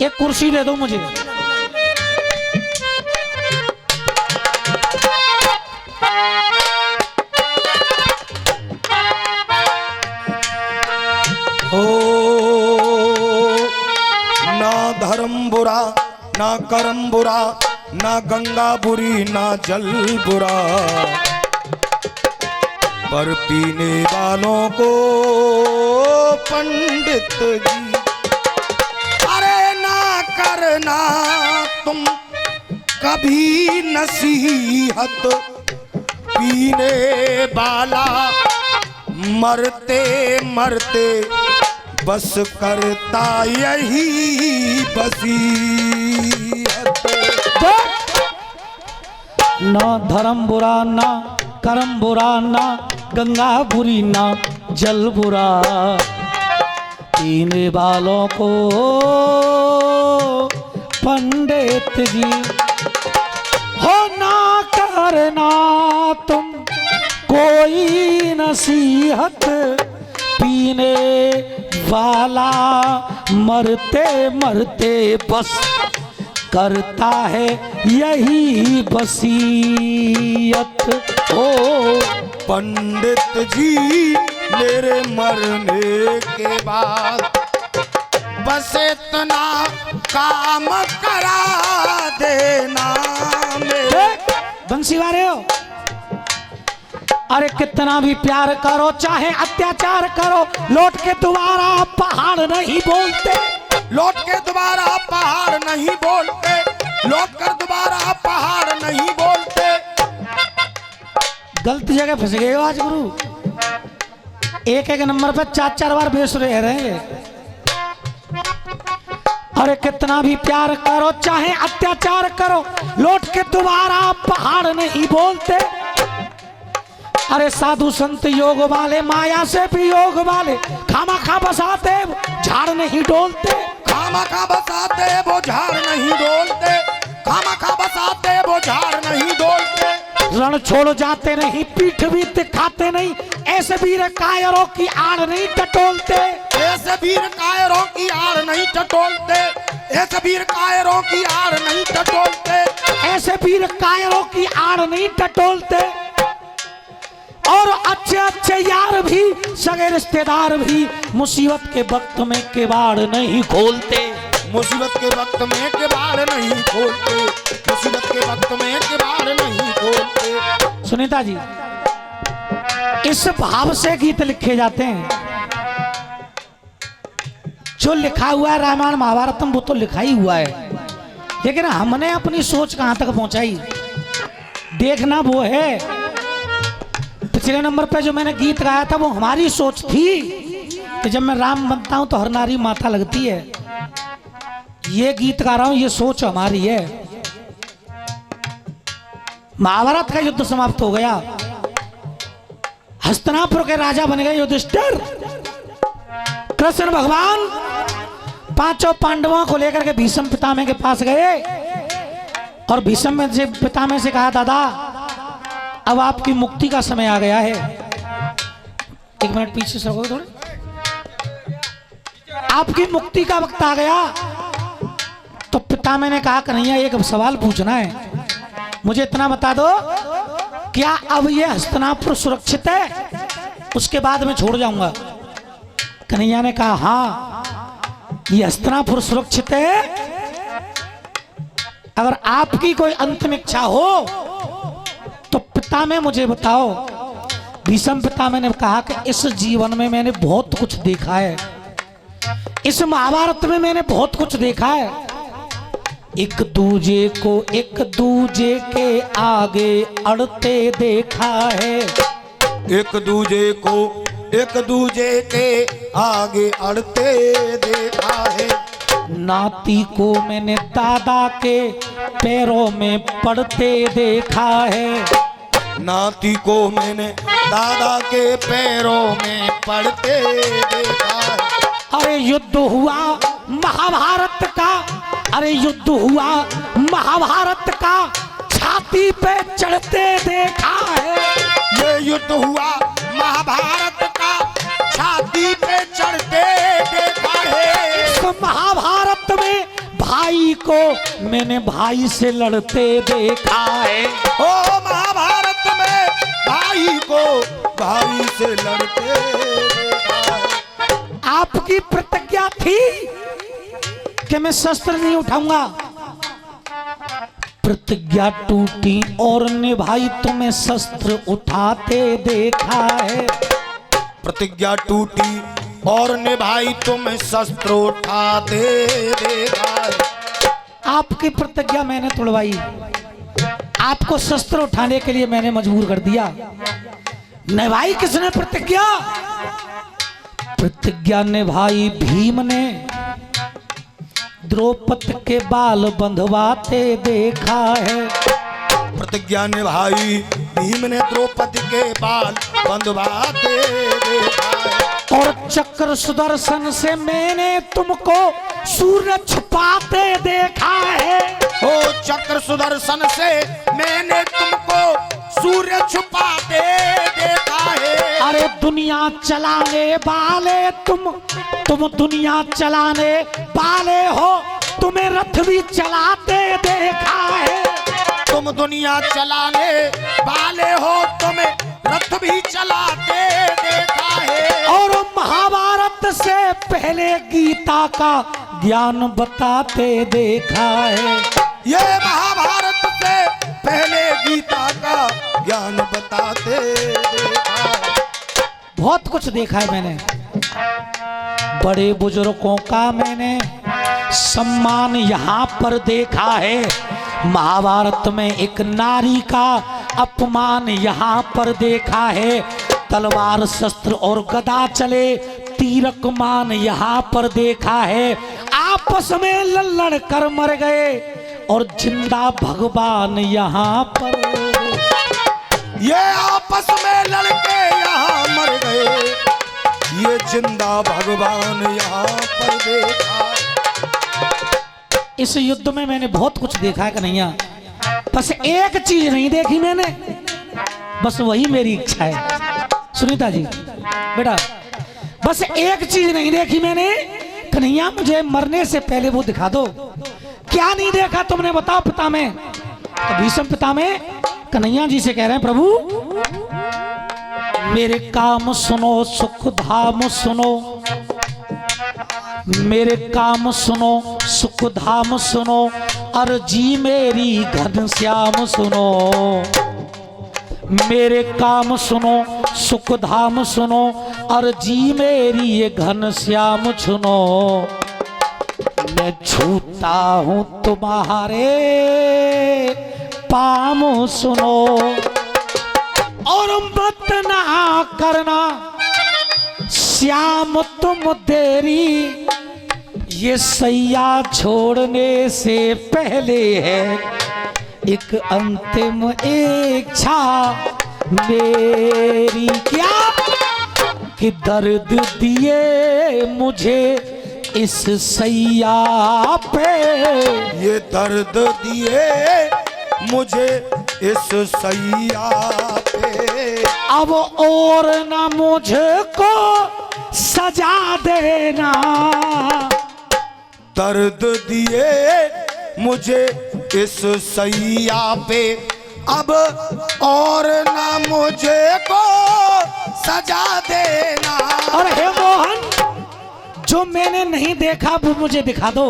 एक कुर्सी दे दो मुझे। हो ना धर्म बुरा ना कर्म बुरा ना गंगा बुरी ना जल बुरा, पर पीने वालों को पंडित जी। अरे ना करना तुम कभी नसीहत, पीने वाला मरते मरते बस करता यही वसीयत। ना धर्म बुरा ना कर्म बुरा ना गंगा बुरी ना जल बुरा, पीने वालों को पंडित जी। हो ना करना तुम कोई नसीहत, पीने वाला मरते मरते बस करता है यही वसीयत। ओ पंडित जी मेरे मरने के बाद बस इतना काम करा देना मेरे। बंसी वाले हो, अरे कितना भी प्यार करो चाहे अत्याचार करो, लौट के दोबारा पहाड़ नहीं बोलते। लौट के दोबारा पहाड़ नहीं बोलते, लौट कर दोबारा पहाड़ नहीं बोलते। गलत जगह फंस गए हो आज गुरु, एक एक नंबर पे 4-4 बार बेस रहे हैं। अरे कितना भी प्यार करो चाहे अत्याचार करो, लौट के दोबारा पहाड़ नहीं बोलते। अरे साधु संत योग वाले माया से भी योग वाले, खामा खा बसाते झाड़ नहीं डोलते। खामा खा बसाते वो झाड़ नहीं डोलते, खामा खा बसाते वो झाड़ नहीं डोलते। रण छोड़ जाते नहीं पीठ भी दिखाते नहीं, ऐसे वीर कायरों की आड़ नहीं टटोलते। ऐसे वीर कायरों की आड़ नहीं टटोलते, ऐसे वीर कायरों की आड़ नहीं टटोलते, ऐसे वीर कायरों की आड़ नहीं टटोलते। और अच्छे अच्छे यार भी सगे रिश्तेदार भी मुसीबत के वक्त में किवाड़ नहीं खोलते। मुसीबत के वक्त में किवाड़ नहीं खोलते, मुसीबत के वक्त में किवाड़ नहीं खोलते। सुनीता जी, इस भाव से गीत लिखे जाते हैं। जो लिखा हुआ है रामायण महाभारत में वो तो लिखा ही हुआ है, लेकिन हमने अपनी सोच कहां तक पहुंचाई देखना वो है। पिछले नंबर पे जो मैंने गीत गाया था वो हमारी सोच थी कि जब मैं राम बनता हूं तो हर नारी माता लगती है। ये गीत गा रहा हूं, ये सोच हमारी है। महाभारत का युद्ध समाप्त हो गया, हस्तिनापुर के राजा बन गए युधिष्ठिर। कृष्ण भगवान 5 पांडवों को लेकर के भीष्म पितामह के पास गए और भीष्म पितामह से कहा, दादा अब आपकी मुक्ति का समय आ गया है। एक मिनट पीछे सको थोड़े, आपकी मुक्ति का वक्त आ गया। तो पितामह ने कहा, कन्हैया एक सवाल पूछना है, मुझे इतना बता दो, क्या अब ये हस्तिनापुर सुरक्षित है? उसके बाद मैं छोड़ जाऊंगा। कन्हैया ने कहा, हाँ ये हस्तिनापुर सुरक्षित है। अगर आपकी कोई अंतिम इच्छा हो तो पितामह मुझे बताओ। भीष्म पितामह ने कहा कि इस जीवन में मैंने बहुत कुछ देखा है, इस महाभारत में मैंने बहुत कुछ देखा है। एक दूजे के आगे अड़ते देखा है, एक दूजे के आगे अड़ते देखा है। नाती को मैंने दादा के पैरों में पड़ते देखा है, नाती को मैंने दादा के पैरों में पड़ते देखा है। अरे युद्ध हुआ महाभारत का, अरे युद्ध हुआ महाभारत का, छाती पे चढ़ते देखा है। ये युद्ध हुआ महाभारत का, छाती पे चढ़ते देखा है। इस महाभारत में तुमको मैंने भाई से लड़ते देखा है। ओ महाभारत में भाई को भाई से लड़ते देखा है। आपकी प्रतिज्ञा थी कि मैं शस्त्र नहीं उठाऊंगा, प्रतिज्ञा टूटी और निभाई, तुम्हें शस्त्र उठाते देखा है। प्रतिज्ञा टूटी और निभाई, तुम्हें शस्त्र उठाते देखा है। आपकी प्रतिज्ञा मैंने तोड़वाई, आपको शस्त्र उठाने के लिए मैंने मजबूर कर दिया। निभाई किसने प्रतिज्ञा? प्रतिज्ञा निभाई भीम ने, द्रौपदी के बाल बंधवाते देखा है। प्रतिज्ञा निभाई भीम ने, द्रौपदी के बाल बंधवाते देखा है। और चक्र सुदर्शन से मैंने तुमको सूर्य छुपाते देखा है। ओ चक्र सुदर्शन से मैंने तुमको सूर्य छुपाते देखा है। अरे दुनिया चलाने वाले तुम दुनिया चलाने वाले हो, तुम्हें रथ भी चलाते देखा है। तुम दुनिया चलाने वाले हो, तुम्हें रथ भी चलाते देखा है। और महाभारत से पहले गीता का ज्ञान बताते देखा है। ये महाभारत से पहले गीता का ज्ञान बताते देखा है। बहुत कुछ देखा है मैंने, बड़े बुजुर्गों का मैंने सम्मान यहाँ पर देखा है। महाभारत में एक नारी का अपमान यहाँ पर देखा है। तलवार शस्त्र और गदा चले, तीरक मान यहाँ पर देखा है। आपस में लड़ कर मर गए और जिंदा भगवान यहाँ पर, ये आपस में लड़के यहाँ मर गए, ये जिंदा भगवान यहाँ पर देखा। इस युद्ध में मैंने बहुत कुछ देखा है कन्हैया, बस एक चीज नहीं देखी मैंने, बस वही मेरी इच्छा है। सुनीता जी बेटा, बस एक चीज नहीं देखी मैंने कन्हैया, मुझे मरने से पहले वो दिखा दो। क्या नहीं देखा तुमने बताओ पिता में? तो भीष्म पिता में कन्हैया जी से कह रहे हैं, प्रभु मेरे काम सुनो, सुख धाम सुनो, मेरे काम सुनो, सुख धाम सुनो, अर्जी मेरी घनश्याम सुनो। मेरे काम सुनो, सुख धाम सुनो, अर्जी मेरी ये घनश्याम सुनो। मैं छूता हूँ तुम्हारे पाम सुनो, और मत ना करना श्याम तुम देरी, ये सैया छोड़ने से पहले है एक अंतिम इच्छा मेरी। क्या कि दर्द दिए मुझे इस सैया पे, ये दर्द दिए मुझे इस सैया पे, अब और ना मुझको सजा देना। दर्द दिए मुझे इस सैया पे, अब और ना मुझे को सजा देना। और हे मोहन, जो मैंने नहीं देखा वो मुझे दिखा दो।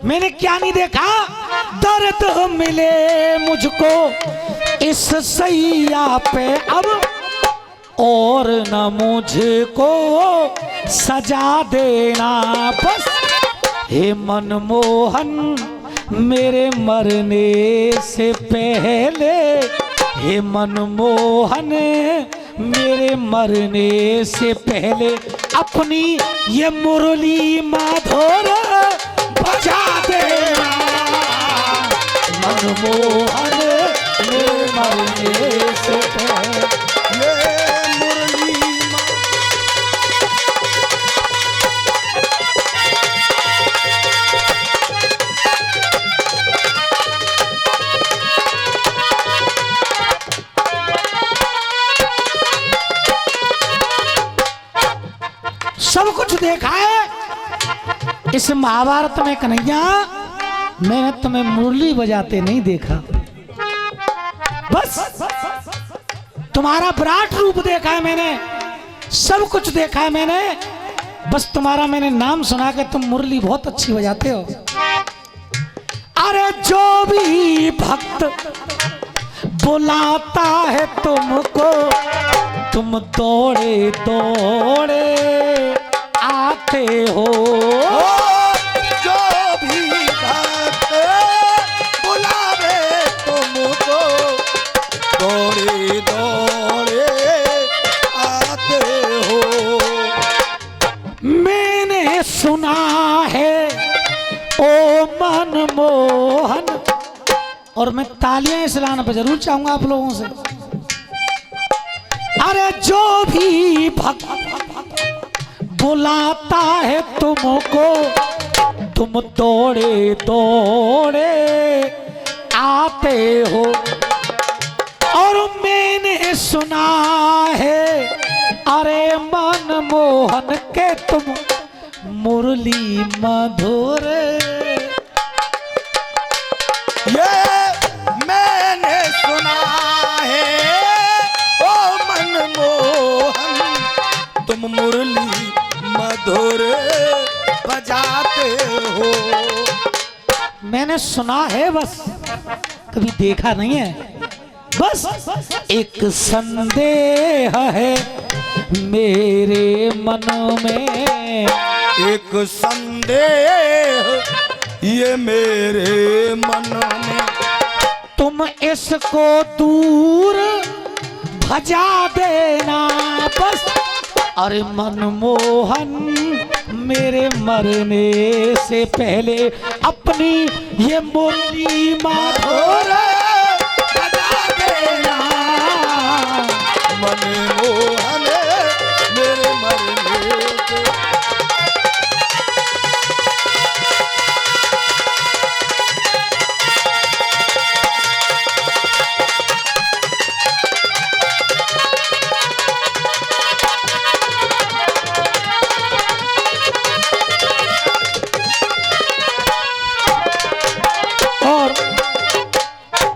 मैंने क्या नहीं देखा? दर्द मिले मुझको इस सैया पे, अब और न मुझको सजा देना। बस हे मनमोहन, मेरे मरने से पहले, हे मनमोहन मेरे मरने से पहले अपनी ये मुरली माधुर बजा देना। मनमोहन मेरे मरने से पहले ये मुरली सब कुछ देखा है इस महाभारत में कन्हैया। मैंने तुम्हें मुरली बजाते नहीं देखा, बस तुम्हारा विराट रूप देखा है मैंने, सब कुछ देखा है मैंने, बस तुम्हारा मैंने नाम सुना के तुम मुरली बहुत अच्छी बजाते हो। अरे जो भी भक्त बुलाता है तुमको, तुम दौड़े दौड़े आते हो। जो भी भक्त बुलावे तुमको, दौड़े दौड़े आते हो। मैंने सुना है ओ मनमोहन, और मैं तालियां इस लाने पर जरूर चाहूंगा आप लोगों से। अरे जो भी भक्त बुलाता है तुमको, तुम दौड़े दौड़े आते हो। और मैंने सुना है अरे मनमोहन के तुम मुरली मधुर। ये मैंने सुना है ओ मनमोहन, तुम मुरली मधुर बजाते हो। मैंने सुना है, बस कभी देखा नहीं है। बस एक संदेह है मेरे मन में, एक संदेह ये मेरे मन में, तुम इसको दूर भजा देना बस। अरे मनमोहन मेरे मरने से पहले अपनी ये मुरली माधुर बजा देना। मनमोहन मेरे मरने से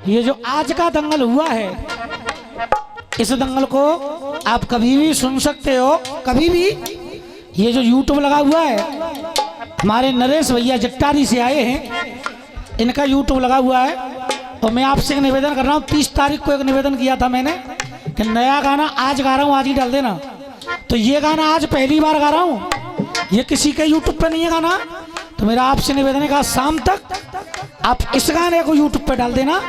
ये जो आज का दंगल हुआ है, इस दंगल को आप कभी भी सुन सकते हो, कभी भी। ये जो यूट्यूब लगा हुआ है, हमारे नरेश भैया जट्टारी से आए हैं, इनका यूट्यूब लगा हुआ है। और मैं आपसे एक निवेदन कर रहा हूँ, 30 तारीख को एक निवेदन किया था मैंने कि नया गाना आज गा रहा हूँ, आज ही डाल देना। तो ये गाना आज पहली बार गा रहा हूँ, ये किसी के यूट्यूब पे नहीं है गाना। तो मेरा आपसे निवेदन है, शाम तक आप इस गाने को यूट्यूब पे डाल देना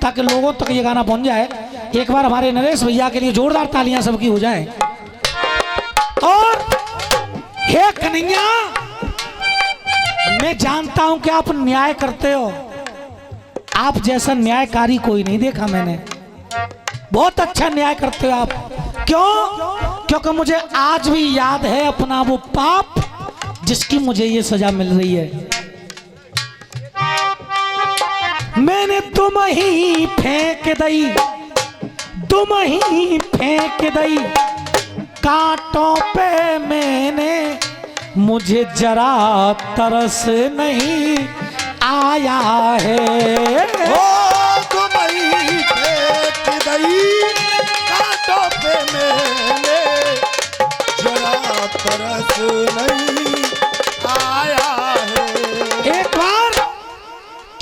ताकि लोगों तक ये गाना पहुंच जाए। एक बार हमारे नरेश भैया के लिए जोरदार तालियां सबकी हो जाए। और हे कन्हैया, मैं जानता हूं कि आप न्याय करते हो, आप जैसा न्यायकारी कोई नहीं देखा मैंने। बहुत अच्छा न्याय करते हो आप। क्यों? क्योंकि मुझे आज भी याद है अपना वो पाप जिसकी मुझे ये सजा मिल रही है। मैंने तुम ही फेंक दई, तुम ही फेंक दई कांटों पे मैंने, मुझे जरा तरस नहीं आया है। ओ तुम ही फेंक दई कांटों पे मैंने, जरा तरस नहीं आया है।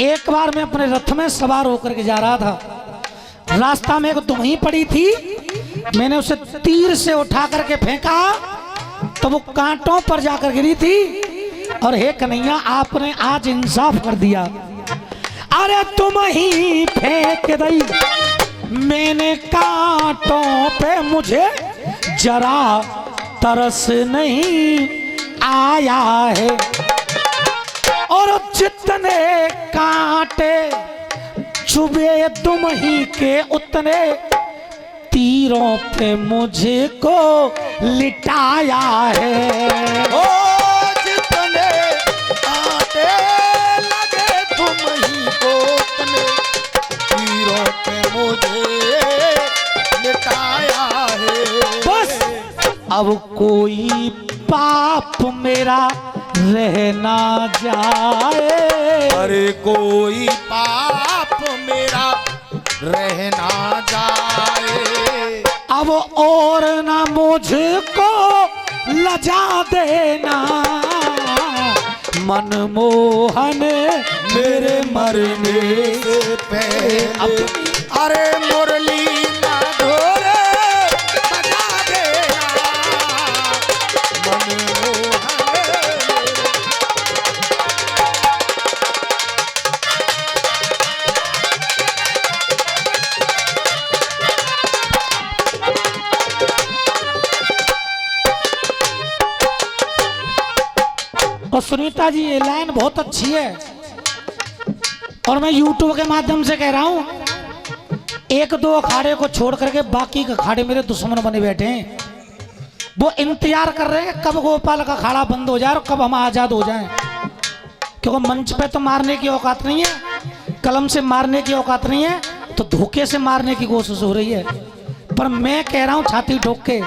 एक बार मैं अपने रथ में सवार होकर के जा रहा था, रास्ता में एक दुम्ही पड़ी थी, मैंने उसे तीर से उठा करके फेंका तो वो कांटों पर जाकर गिरी थी। और हे कन्हैया, आपने आज इंसाफ कर दिया। अरे तुम ही फेंक दई मैंने कांटों पे, मुझे जरा तरस नहीं आया है। और जितने कांटे चुभे तुम ही के, उतने तीरों पे मुझे को लिटाया है। ओ जितने कांटे लगे तुम ही को, उतने तीरों पे मुझे लिटाया है। बस अब कोई पाप मेरा रह ना जाए। अरे कोई पाप मेरा रह ना जाए। अब और ना मुझको लजा देना, मनमोहन मेरे मरने से पहले अरे मुरली माधुर बजा देना, मनमोहन। और सुनीता जी ये लाइन बहुत अच्छी है और मैं YouTube के माध्यम से कह रहा हूं, एक दो अखाड़े को छोड़ करके बाकी के अखाड़े मेरे दुश्मन बने बैठे हैं। वो इंतजार कर रहे हैं कब गोपाल का अखाड़ा बंद हो जाए और कब हम आजाद हो जाएं, क्योंकि मंच पे तो मारने की औकात नहीं है, कलम से मारने की औकात नहीं है, तो धोखे से मारने की कोशिश हो रही है। पर मैं कह रहा हूं छाती ठोक के,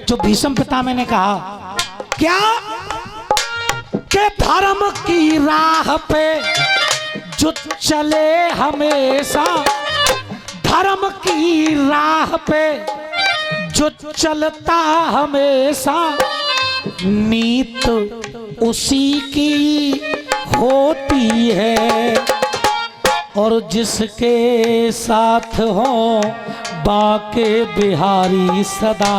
जो भीष्म पितामह ने कहा क्या के धर्म की राह पे जो चले हमेशा, धर्म की राह पे जो चलता हमेशा, नीत उसी की होती है। और जिसके साथ हो बाके बिहारी सदा,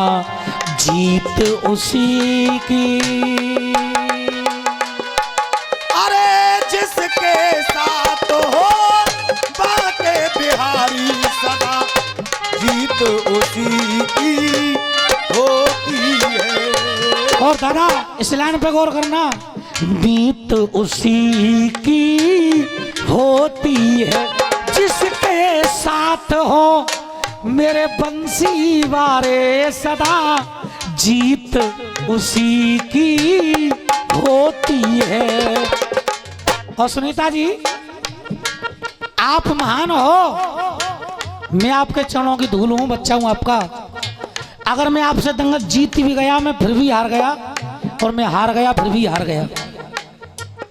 जीत उसी की। जिसके साथ हो बाके बिहारी सदा, जीत उसी की होती है। और दादा इस लाइन पे गौर करना, नीत उसी की होती है। जिसके साथ हो मेरे बंसी वारे सदा, जीत उसी की होती है। और सुनीता जी आप महान हो, मैं आपके चरणों की धूल हूं, बच्चा हूं आपका। अगर मैं आपसे दंगल जीत भी गया मैं फिर भी हार गया, और मैं हार गया फिर भी हार गया।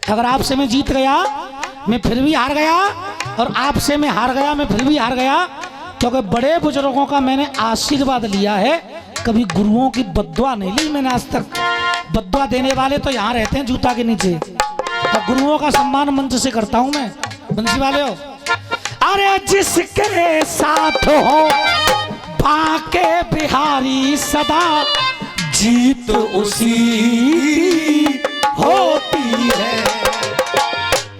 अगर आपसे मैं जीत गया मैं फिर भी हार गया, और आपसे मैं हार गया मैं फिर भी हार गया, क्योंकि बड़े बुजुर्गों का मैंने आशीर्वाद लिया है, कभी गुरुओं की बद्दुआ नहीं ली मैंने आज तक। बद्दुआ देने वाले तो यहाँ रहते हैं जूता के नीचे, और गुरुओं का सम्मान मंच से करता हूं मैं। बंसी वाले हो, अरे जिसके साथ हो बाके बिहारी सदा, जीत उसी की होती है।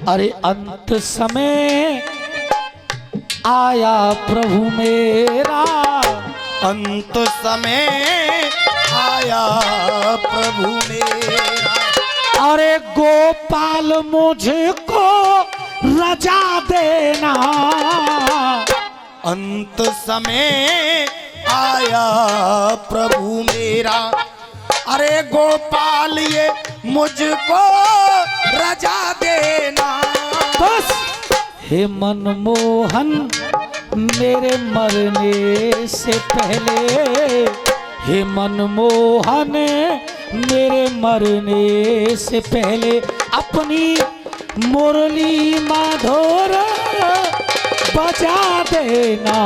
अरे अंत समय आया प्रभु मेरा, अंत समय आया प्रभु मेरा। अरे गोपाल मुझको रजा देना, अंत समय आया प्रभु मेरा। अरे गोपाल ये मुझको रजा देना। बस हे मनमोहन मेरे मरने से पहले, हे मनमोहन मेरे मरने से पहले, अपनी मुरली माधुर बजा देना।